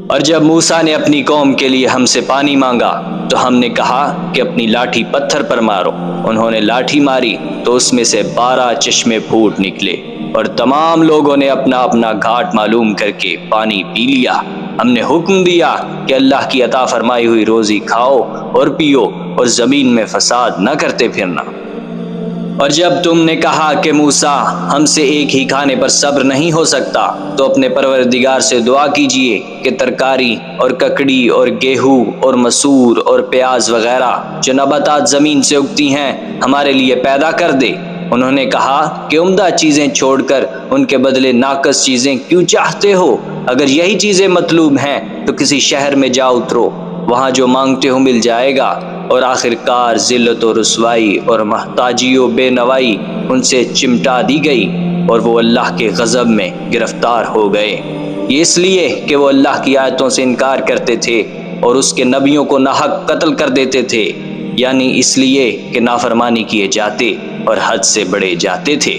اور جب موسیٰ نے اپنی قوم کے لیے ہم سے پانی مانگا تو ہم نے کہا کہ اپنی لاٹھی پتھر پر مارو۔ انہوں نے لاٹھی ماری تو اس میں سے 12 چشمے پھوٹ نکلے، اور تمام لوگوں نے اپنا اپنا گھاٹ معلوم کر کے پانی پی لیا۔ ہم نے حکم دیا کہ اللہ کی عطا فرمائی ہوئی روزی کھاؤ اور پیو، اور زمین میں فساد نہ کرتے پھرنا۔ اور جب تم نے کہا کہ موسیٰ ہم سے ایک ہی کھانے پر صبر نہیں ہو سکتا، تو اپنے پروردگار سے دعا کیجئے کہ ترکاری اور ککڑی اور گیہوں اور مسور اور پیاز وغیرہ جو نباتات زمین سے اگتی ہیں ہمارے لیے پیدا کر دے۔ انہوں نے کہا کہ عمدہ چیزیں چھوڑ کر ان کے بدلے ناقص چیزیں کیوں چاہتے ہو؟ اگر یہی چیزیں مطلوب ہیں تو کسی شہر میں جا اترو، وہاں جو مانگتے ہو مل جائے گا۔ اور آخر کار ذلت و رسوائی اور محتاجی و بے نوائی ان سے چمٹا دی گئی، اور وہ اللہ کے غضب میں گرفتار ہو گئے۔ یہ اس لیے کہ وہ اللہ کی آیتوں سے انکار کرتے تھے اور اس کے نبیوں کو ناحق قتل کر دیتے تھے، یعنی اس لیے کہ نافرمانی کیے جاتے اور حد سے بڑھے جاتے تھے۔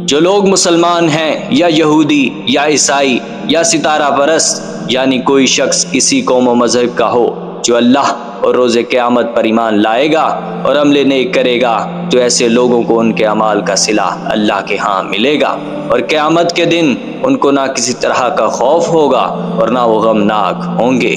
جو لوگ مسلمان ہیں یا یہودی یا عیسائی یا ستارہ پرست، یعنی کوئی شخص کسی قوم و مذہب کا ہو، جو اللہ اور روز قیامت پر ایمان لائے گا اور عمل نیک کرے گا، تو ایسے لوگوں کو ان کے اعمال کا صلہ اللہ کے ہاں ملے گا، اور قیامت کے دن ان کو نہ کسی طرح کا خوف ہوگا اور نہ وہ غمناک ہوں گے۔